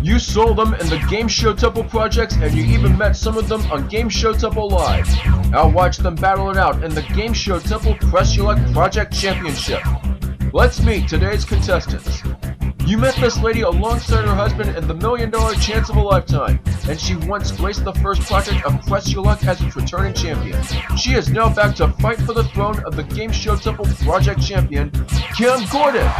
You saw them in the Game Show Temple projects, and you even met some of them on Game Show Temple Live. Now watch them battle it out in the Game Show Temple Press Your Luck Project Championship. Let's meet today's contestants. You met this lady alongside her husband in the $1 Million Chance of a Lifetime, and she once graced the first project of Press Your Luck as its returning champion. She is now back to fight for the throne of the Game Show Temple Project Champion, Kim Gordon.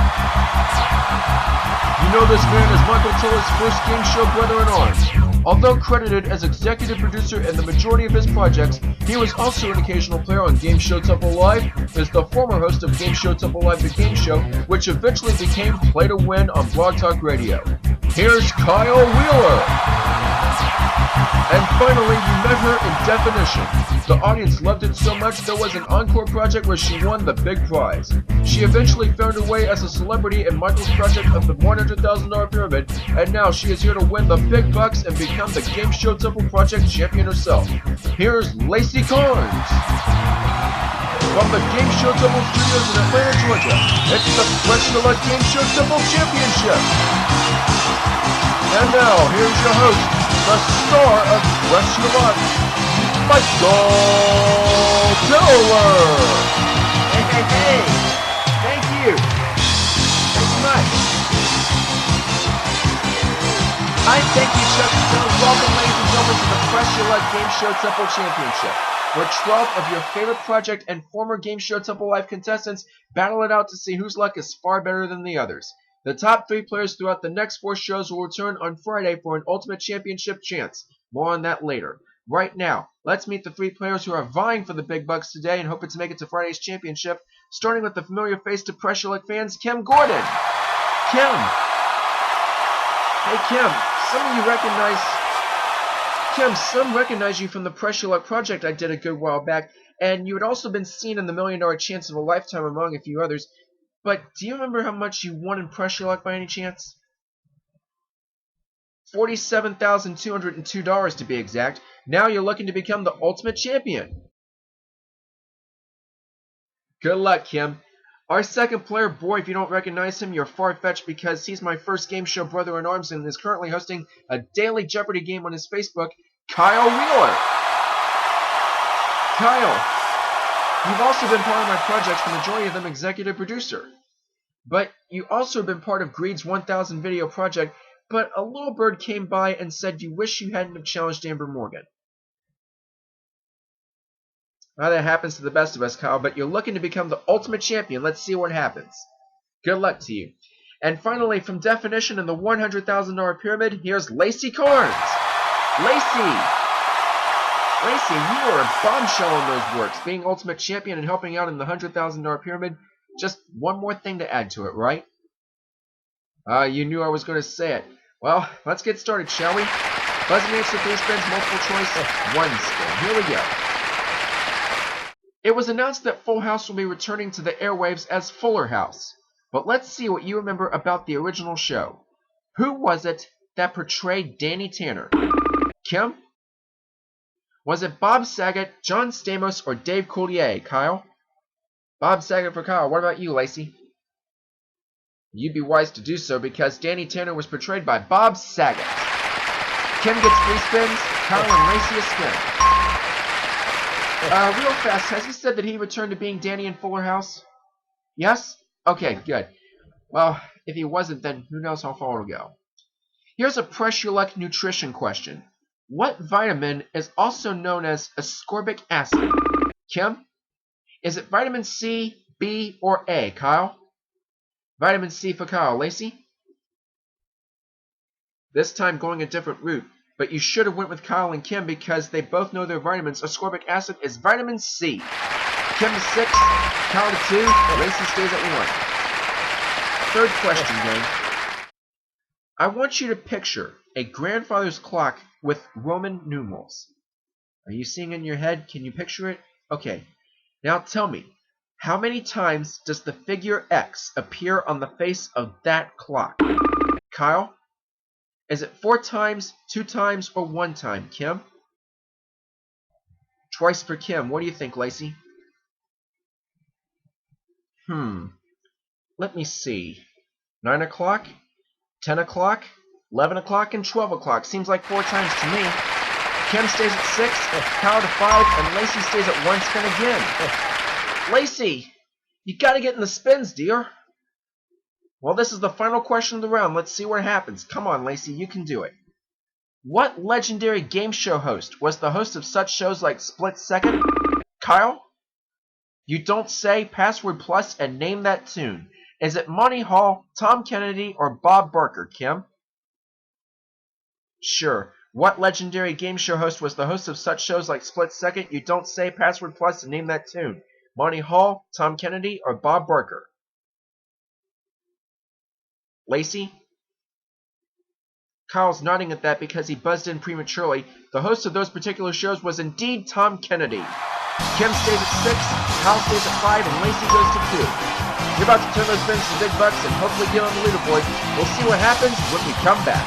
You know this man as Michael Tiller's first game show brother-in-arms. Although credited as executive producer in the majority of his projects, he was also an occasional player on Game Show Temple Live, is the former host of Game Show Temple Live The Game Show, which eventually became Play to Win on Blog Talk Radio. Here's Kyle Wheeler! And finally, you met her in Definition. The audience loved it so much there was an encore project where she won the big prize. She eventually found her way as a celebrity in Michael's project of the $100,000 Pyramid, and now she is here to win the big bucks and become the Game Show Temple Project champion herself. Here's Laci Carnes! From the Game Show Temple Studios in Atlanta, Georgia, it's the Press Your Luck Game Show Temple Championship! And now, here's your host, the star of Press Your Luck, Michael Tiller! Hey! Thank you! Thanks so much! Thank you, Chuck. So welcome, ladies and gentlemen, to the Press Your Luck Game Show Temple Championship, where 12 of your favorite project and former Game Show Temple Live contestants battle it out to see whose luck is far better than the others. The top 3 players throughout the next 4 shows will return on Friday for an Ultimate Championship chance. More on that later. Right now, let's meet the 3 players who are vying for the big bucks today and hoping to make it to Friday's championship, starting with the familiar face to Press Your Luck fans, Kim Gordon. Kim. Hey, Kim. Some recognize you from the Press Your Luck project I did a good while back, and you had also been seen in the $1 Million Chance of a Lifetime among a few others. But do you remember how much you won in Press Your Luck by any chance? $47,202 to be exact. Now you're looking to become the Ultimate Champion. Good luck, Kim. Our second player, boy, if you don't recognize him, you're far-fetched because he's my first game show brother-in-arms and is currently hosting a daily Jeopardy game on his Facebook, Kyle Wheeler. Kyle, you've also been part of my projects, the majority of them executive producer. But you also have been part of Greed's 1000 video project, but a little bird came by and said you wish you hadn't have challenged Amber Morgan. Well, that happens to the best of us, Kyle, but you're looking to become the Ultimate Champion. Let's see what happens. Good luck to you. And finally, from Definition in the $100,000 Pyramid, here's Laci Carnes. Laci, you were a bombshell in those works, being Ultimate Champion and helping out in the $100,000 Pyramid. Just one more thing to add to it, right? You knew I was going to say it. Well, let's get started, shall we? Buzz and answer 3 spins, multiple choice, 1 spin. Here we go. It was announced that Full House will be returning to the airwaves as Fuller House. But let's see what you remember about the original show. Who was it that portrayed Danny Tanner? Kim? Was it Bob Saget, John Stamos, or Dave Coulier? Kyle? Bob Saget for Kyle. What about you, Laci? You'd be wise to do so because Danny Tanner was portrayed by Bob Saget. Kim gets 3 spins, Kyle and Laci a spin. Real fast, has he said that he returned to being Danny in Fuller House? Yes? Okay, good. Well, if he wasn't, then who knows how far it'll go. Here's a Press Your Luck nutrition question. What vitamin is also known as ascorbic acid? Kim? Is it vitamin C, B, or A? Kyle? Vitamin C for Kyle. Laci? This time going a different route. But you should have went with Kyle and Kim because they both know their vitamins. Ascorbic acid is vitamin C. Kim to 6, Kyle to 2, Laci stays at 1. Third question, gang. I want you to picture a grandfather's clock with Roman numerals. Are you seeing it in your head? Can you picture it? Okay. Now tell me, how many times does the figure X appear on the face of that clock? Kyle? Is it 4 times, 2 times, or 1 time? Kim? Twice for Kim. What do you think, Laci? Let me see. 9 o'clock? 10 o'clock? 11 o'clock and 12 o'clock. Seems like 4 times to me. Kim stays at 6, Kyle to 5, and Laci stays at 1 spin again. Laci, you gotta get in the spins, dear. Well, this is the final question of the round. Let's see what happens. Come on, Laci, you can do it. What legendary game show host was the host of such shows like Split Second? Kyle? You don't say, Password Plus, and name that tune. Is it Monty Hall, Tom Kennedy, or Bob Barker, Kim? Sure. What legendary game show host was the host of such shows like Split Second? You don't say, Password Plus, and name that tune. Monty Hall, Tom Kennedy, or Bob Barker? Laci? Kyle's nodding at that because he buzzed in prematurely. The host of those particular shows was indeed Tom Kennedy. Kim stays at 6, Kyle stays at 5, and Laci goes to 2. You're about to turn those spins to big bucks and hopefully get on the leaderboard. We'll see what happens when we come back.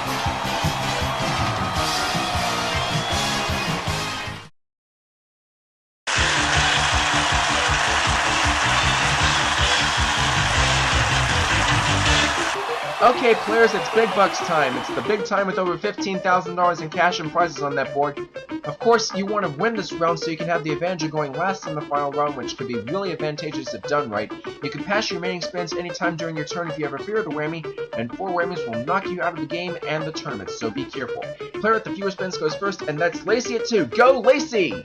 Okay, players, it's big bucks time. It's the big time with over $15,000 in cash and prizes on that board. Of course, you want to win this round so you can have the advantage of going last in the final round, which could be really advantageous if done right. You can pass your remaining spins anytime during your turn if you have a fear of the whammy, and 4 whammies will knock you out of the game and the tournament, so be careful. Player with the fewest spins goes first, and that's Laci at 2. Go, Laci!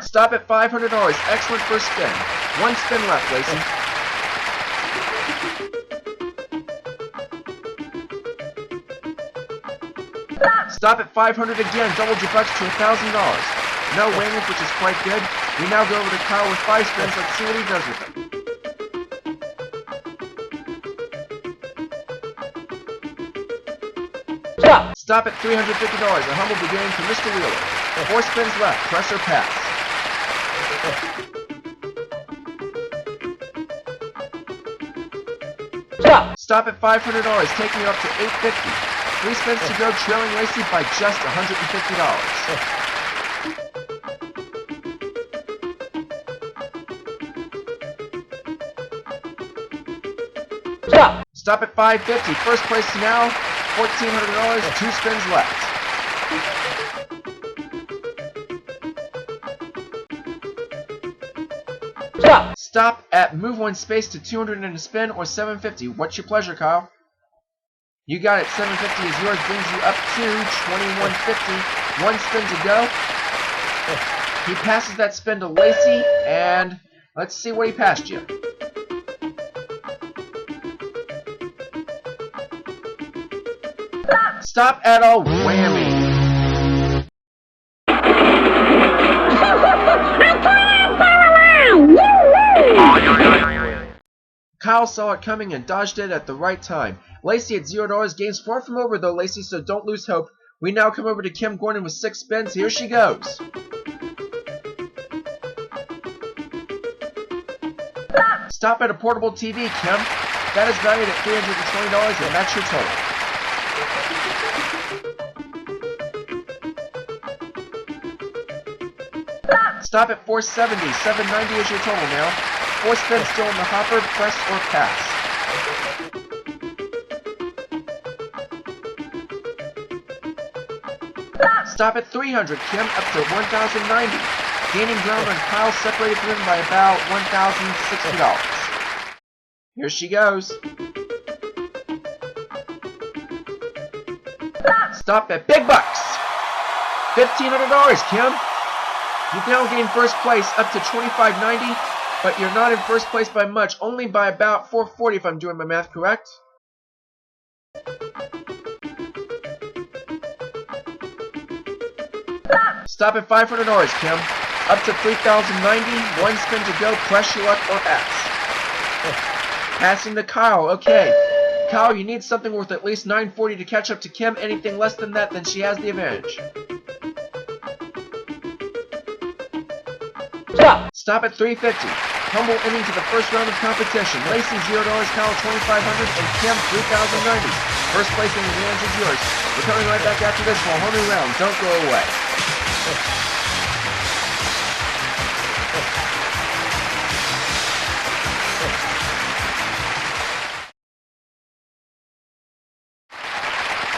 Stop at $500. Excellent first spin. 1 spin left, Laci. Stop at $500 again. Doubled your bucks to $1,000. No whammies, which is quite good. We now go over to Kyle with 5 spins. Let's see what he does with them. Stop at $350. A humble beginning for Mr. Wheeler. 4 spins left. Press or pass. Stop at $500, taking you up to $850. 3 spins to go, trailing Laci by just $150. Stop at $550. First place now, $1,400. 2 spins left. Stop at move 1 space to 200 in a spin or $750. What's your pleasure, Kyle? You got it. $750 is yours. Brings you up to $2,150. 1 spin to go. He passes that spin to Laci, and let's see what he passed you. Stop at a whammy. Kyle saw it coming and dodged it at the right time. Laci at $0. Game's far from over though, Laci, so don't lose hope. We now come over to Kim Gordon with 6 spins. Here she goes. Stop at a portable TV, Kim. That is valued at $320, and that's your total. Stop at $470. $790 is your total now. 4 spins still in the hopper. Press or pass. Stop at $300. Kim up to $1,090. Gaining ground on Kyle, separated from him by about $1,060. Here she goes. Stop at big bucks. $1,500, Kim. You've now gained first place up to $2,590, but you're not in first place by much, only by about $440 if I'm doing my math correct. Stop at $500, Kim. Up to $3,090, 1 spin to go, press your luck or pass. Passing to Kyle, okay. Kyle, you need something worth at least $940 to catch up to Kim. Anything less than that, then she has the advantage. Stop at $350. Humble ending to the first round of competition. Laci $0, Kyle $2,500, and Kim $3,090. First place and the advantage is yours. We're coming right back after this for a whole new round. Don't go away.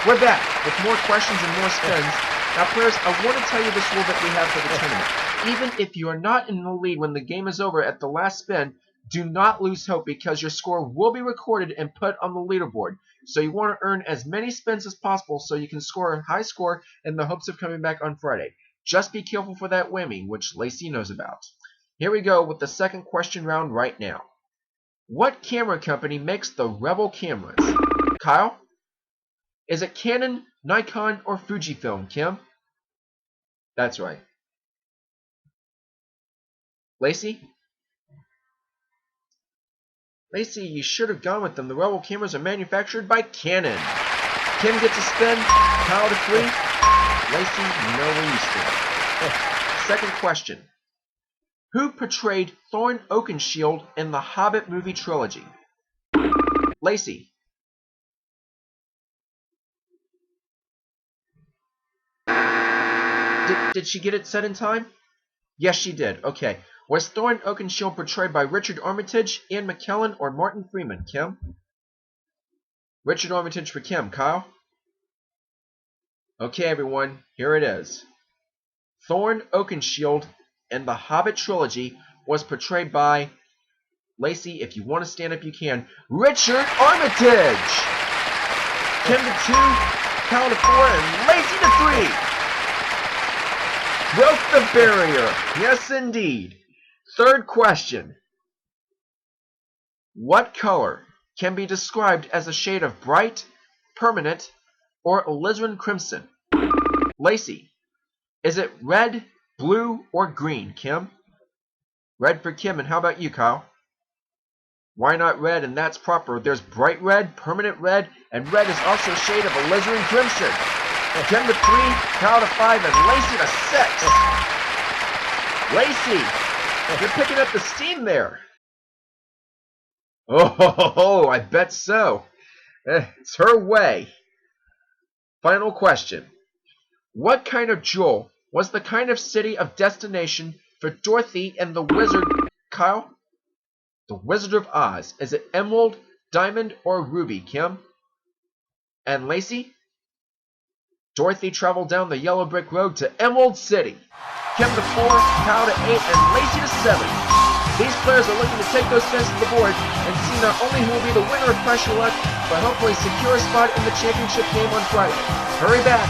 We're back with more questions and more spins. Now, players, I want to tell you this rule that we have for the tournament. Even if you are not in the lead when the game is over at the last spin, do not lose hope because your score will be recorded and put on the leaderboard. So you want to earn as many spins as possible so you can score a high score in the hopes of coming back on Friday. Just be careful for that whammy, which Laci knows about. Here we go with the second question round right now. What camera company makes the Rebel cameras? Kyle? Is it Canon, Nikon, or Fujifilm, Kim? That's right. Laci? Laci, you should have gone with them. The Rebel cameras are manufactured by Canon. Kim gets a spin. Kyle to 3. Laci, you know where you stand. Second question. Who portrayed Thorin Oakenshield in the Hobbit movie trilogy? Laci. Did she get it set in time? Yes, she did. Okay. Was Thorin Oakenshield portrayed by Richard Armitage, Ian McKellen, or Martin Freeman? Kim? Richard Armitage for Kim. Kyle? Okay, everyone. Here it is. Thorin Oakenshield in the Hobbit trilogy was portrayed by, Laci, if you want to stand up, you can, Richard Armitage! Kim to 2, Kyle to 4, and Laci to 3! Broke the barrier. Yes, indeed. Third question. What color can be described as a shade of bright, permanent, or alizarin crimson? Laci. Is it red, blue, or green, Kim? Red for Kim, and how about you, Kyle? Why not red? And that's proper. There's bright red, permanent red, and red is also a shade of alizarin crimson. Kim to 3, Kyle to 5, and Laci to 6. Laci, you're picking up the steam there. Oh, I bet so. It's her way. Final question. What kind of jewel was the kind of city of destination for Dorothy and the Wizard, Kyle? The Wizard of Oz. Is it emerald, diamond, or ruby, Kim? And Laci? Dorothy traveled down the yellow brick road to Emerald City. Kim to 4, Kyle to 8, and Laci to 7. These players are looking to take those spins to the board and see not only who will be the winner of Pressure Luck, but hopefully secure a spot in the championship game on Friday. Hurry back.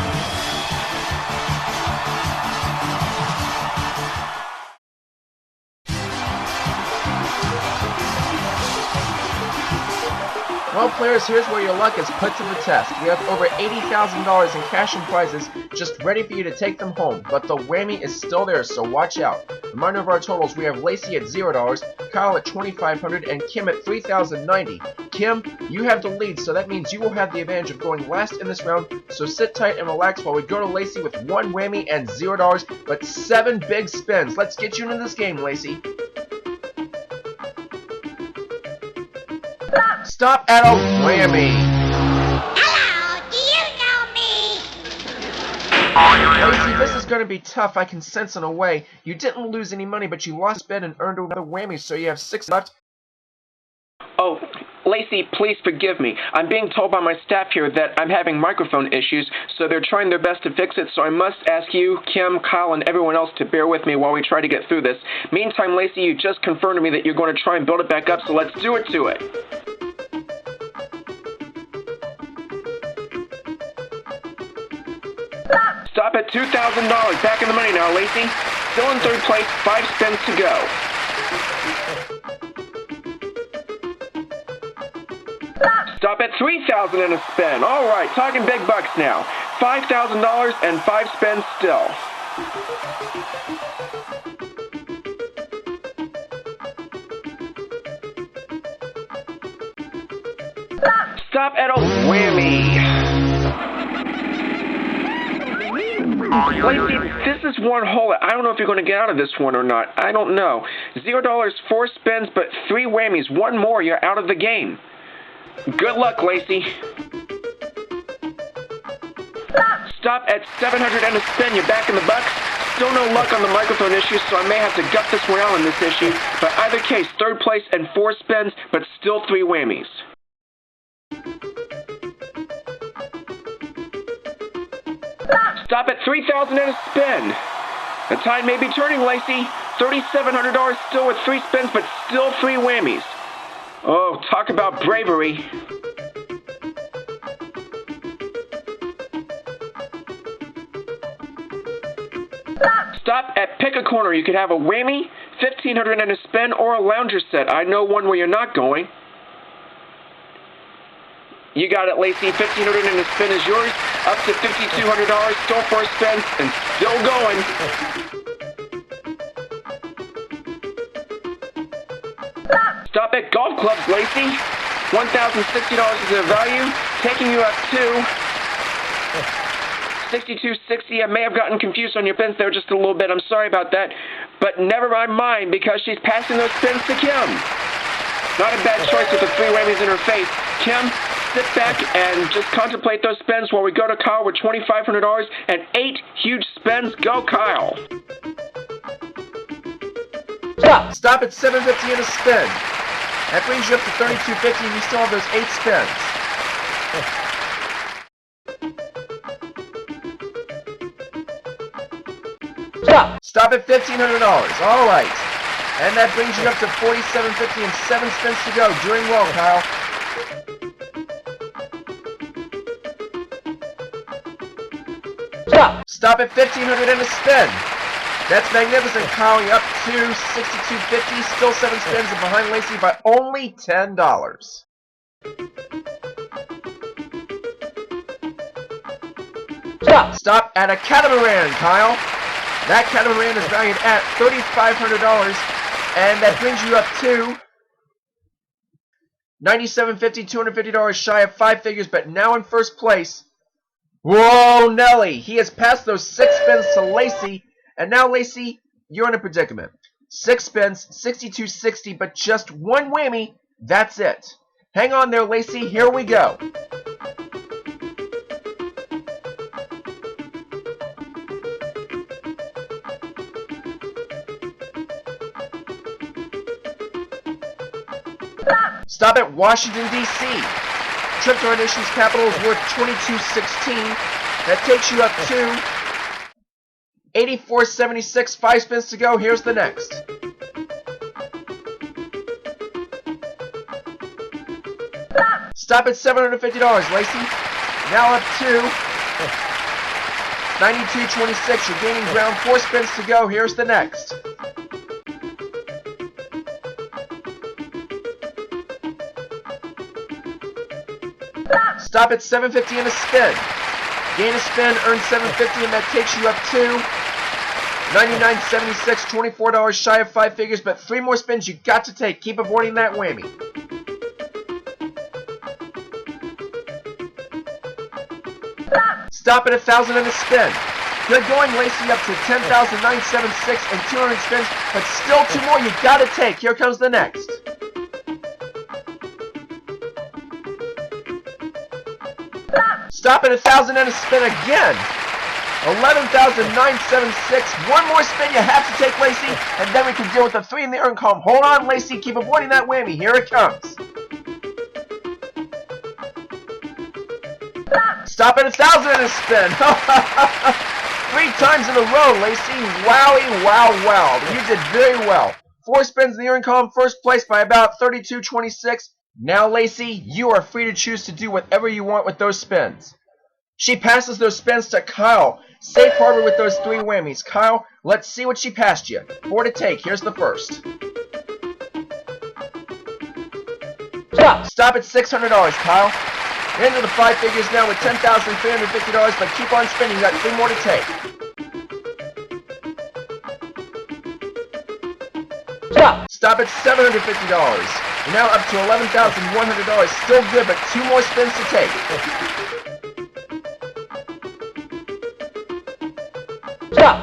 Well, players, here's where your luck is put to the test. We have over $80,000 in cash and prizes just ready for you to take them home, but the whammy is still there, so watch out. Reminder of our totals, we have Laci at $0, Kyle at $2,500, and Kim at $3,090. Kim, you have the lead, so that means you will have the advantage of going last in this round, so sit tight and relax while we go to Laci with 1 whammy and $0, but 7 big spins. Let's get you into this game, Laci. Stop at a whammy. Hello, do you know me? Laci, this is going to be tough. I can sense in a way. You didn't lose any money, but you lost a bet and earned another whammy, so you have 6 left. Oh, Laci, please forgive me. I'm being told by my staff here that I'm having microphone issues, so they're trying their best to fix it, so I must ask you, Kim, Kyle, and everyone else to bear with me while we try to get through this. Meantime, Laci, you just confirmed to me that you're going to try and build it back up, so let's do it to it. Stop at $2,000. Back in the money now, Laci. Still in third place, 5 spins to go. Stop at $3,000 in a spin. All right, talking big bucks now. $5,000 and 5 spins still. Stop at a whammy. Laci, this is one hole. I don't know if you're going to get out of this one or not. I don't know. $0, 4 spins, but 3 whammies. 1 more, you're out of the game. Good luck, Laci. Stop at $700 and a spin. You're back in the bucks. Still no luck on the microphone issue, so I may have to gut this one out on this issue. But either case, third place and 4 spins, but still 3 whammies. Stop at $3,000 and a spin. The tide may be turning, Laci. $3,700 still with 3 spins, but still 3 whammies. Oh, talk about bravery. Stop at pick a corner. You could have a whammy, $1,500 and a spin, or a lounger set. I know one where you're not going. You got it, Laci. $1,500 and a spin is yours. Up to $5,200, still 4 spins, and still going. Stop at golf clubs, Laci. $1,060 is the value, taking you up to $6,260. I may have gotten confused on your pins there just a little bit. I'm sorry about that. But never mind mine, because she's passing those spins to Kim. Not a bad choice with the 3 whammies in her face. Kim, sit back and just contemplate those spins while we go to Kyle with $2,500 and 8 huge spins. Go, Kyle. Stop at $750 and a spin. That brings you up to $3,250, and you still have those 8 spins. Stop at $1,500. All right. And that brings you up to $4,750 and 7 spins to go. Doing well, Kyle. Stop at $1,500 and a spin. That's magnificent, Kyle. You're up to $6,250. Still 7 spins and behind Laci by only $10. Stop at a catamaran, Kyle. That catamaran is valued at $3,500, and that brings you up to $9,750, $250 shy of 5 figures, but now in first place. Whoa, Nelly! He has passed those 6 spins to Laci, and now Laci, you're in a predicament. 6 spins, $6,260, but just 1 whammy. That's it. Hang on there, Laci. Here we go. Stop at Washington, D.C. Trip to our nation's capital is worth $2,216. That takes you up to $8,476. 5 spins to go. Here's the next. Stop at $750, Laci. Now up to $92.26. You're gaining ground. 4 spins to go. Here's the next. Stop at $750 and a spin. Gain a spin, earn $750, and that takes you up to $99.76, $24 shy of 5 figures, but 3 more spins you got to take. Keep avoiding that whammy. Stop at $1,000 and a spin. Good going, Laci, up to $10,976 and 200 spins, but still 2 more you got to take. Here comes the next. Stop at $1,000 and a spin again. $11,976. 1 more spin you have to take, Laci, and then we can deal with the 3 in the earn column. Hold on, Laci. Keep avoiding that whammy. Here it comes. Stop at $1,000 and a spin. 3 times in a row, Laci. Wowie, wow, wow. You did very well. 4 spins in the earn column. First place by about $32.26. Now, Laci, you are free to choose to do whatever you want with those spins. She passes those spins to Kyle. Safe harbor with those 3 whammies. Kyle, let's see what she passed you. 4 to take. Here's the first. Stop at $600, Kyle. You're into the 5 figures now with $10,350, but keep on spinning. You got 3 more to take. Stop at $750. You're now up to $11,100. Still good, but 2 more spins to take.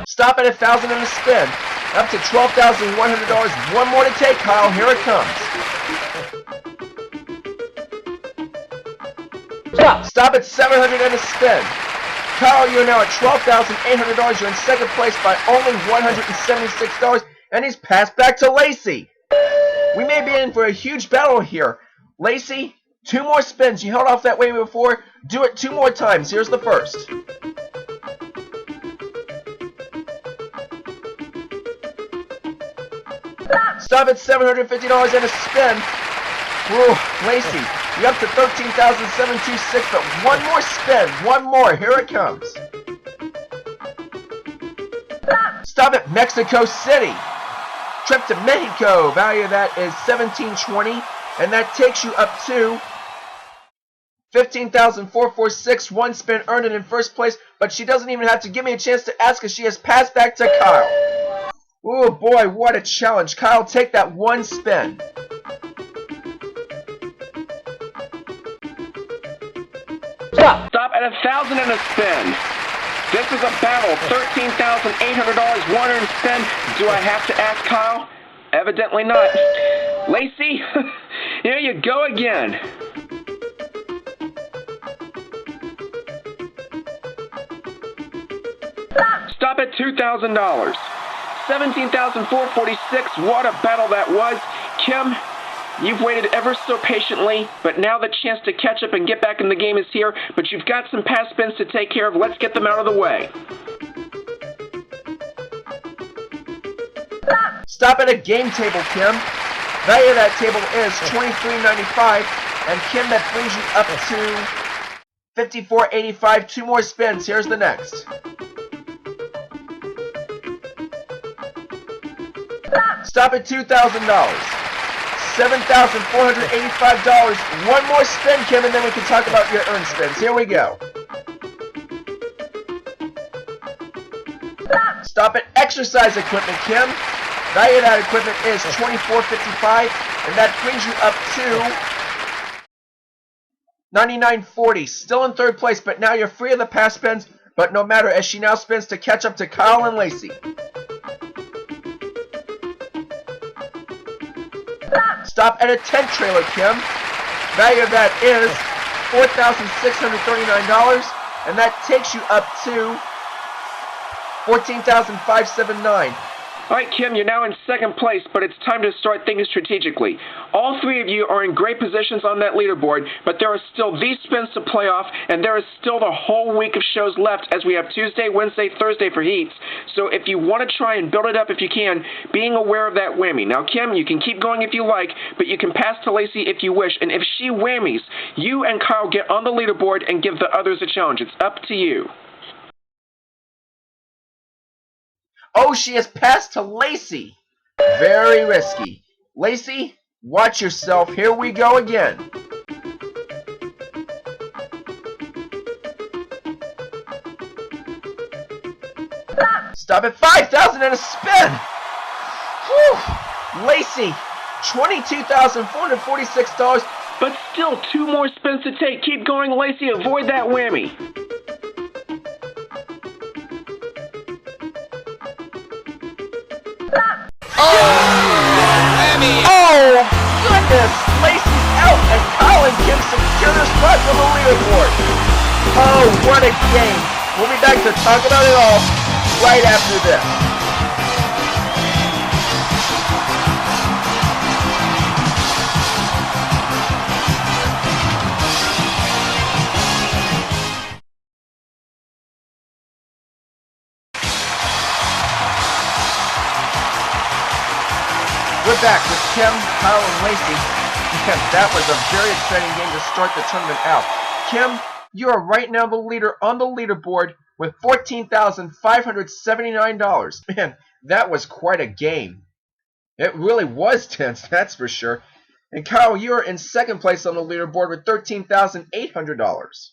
Stop at $1,000 and a spin. Up to $12,100. 1 more to take, Kyle. Here it comes. Stop at $700 and a spin. Kyle, you're now at $12,800. You're in second place by only $176, and he's passed back to Laci. We may be in for a huge battle here. Laci, 2 more spins. You held off that way before. Do it 2 more times. Here's the first. Stop at $750 and a spin. Whoa, Laci, you're up to $13,726, but one more spin, one more, here it comes. Stop at Mexico City. Trip to Mexico, value of that is $17.20, and that takes you up to $15,446, one spin earned it in first place, but she doesn't even have to give me a chance to ask because she has passed back to Kyle. Oh boy, what a challenge. Kyle, take that one spin. Stop at 1,000 and a spin. This is a battle. $13,800, one earned spin. Do I have to ask Kyle? Evidently not. Laci, here you go again. Stop at $2,000. $17,446. What a battle that was. Kim, you've waited ever so patiently, but now the chance to catch up and get back in the game is here, but you've got some past spins to take care of. Let's get them out of the way. Stop at a game table, Kim. Value of that table is $23.95, and Kim, that brings you up to $54.85. Two more spins. Here's the next. Stop at $2,000. $7,485. One more spin, Kim, and then we can talk about your earned spins. Here we go. Stop at exercise equipment, Kim. Value of that equipment is $24.55, and that brings you up to $99.40. Still in third place, but now you're free of the past spins. But no matter, as she now spins to catch up to Kyle and Laci. Stop at a tent trailer, Kim. Value of that is $4,639, and that takes you up to $14,579. All right, Kim, you're now in second place, but it's time to start thinking strategically. All three of you are in great positions on that leaderboard, but there are still these spins to play off, and there is still the whole week of shows left as we have Tuesday, Wednesday, Thursday for heats. So if you want to try and build it up if you can, being aware of that whammy. Now, Kim, you can keep going if you like, but you can pass to Laci if you wish, and if she whammies, you and Kyle get on the leaderboard and give the others a challenge. It's up to you. Oh, she has passed to Laci. Very risky. Laci, watch yourself. Here we go again. Stop at $5,000 and a spin. Whew. Laci, $22,446. But still, two more spins to take. Keep going, Laci. Avoid that whammy. Oh, goodness! Laci's out, and Colin can secure their spot on the leaderboard. Oh, what a game! We'll be back to talk about it all right after this. We're back with Kim, Kyle, and Laci. Yeah, that was a very exciting game to start the tournament out. Kim, you are right now the leader on the leaderboard with $14,579. Man, that was quite a game. It really was tense, that's for sure. And Kyle, you are in second place on the leaderboard with $13,800.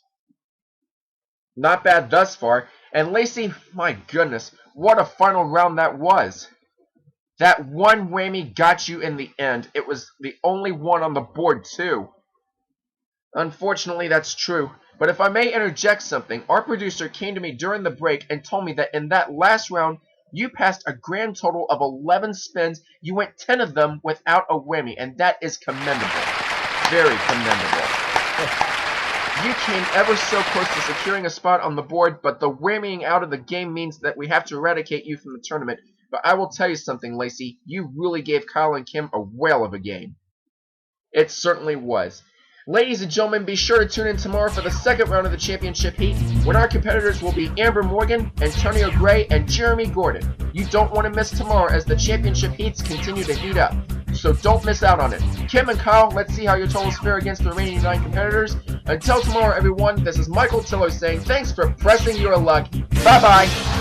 Not bad thus far. And Laci, my goodness, what a final round that was. That one whammy got you in the end. It was the only one on the board, too. Unfortunately, that's true. But if I may interject something, our producer came to me during the break and told me that in that last round, you passed a grand total of 11 spins. You went 10 of them without a whammy, and that is commendable. Very commendable. You came ever so close to securing a spot on the board, but the whammying out of the game means that we have to eradicate you from the tournament. But I will tell you something, Laci. You really gave Kyle and Kim a whale of a game. It certainly was. Ladies and gentlemen, be sure to tune in tomorrow for the second round of the championship heat, when our competitors will be Amber Morgan, Antonio Gray, and Jeremy Gordon. You don't want to miss tomorrow as the championship heats continue to heat up. So don't miss out on it. Kim and Kyle, let's see how your totals fare against the remaining 9 competitors. Until tomorrow, everyone, this is Michael Tiller saying thanks for pressing your luck. Bye-bye.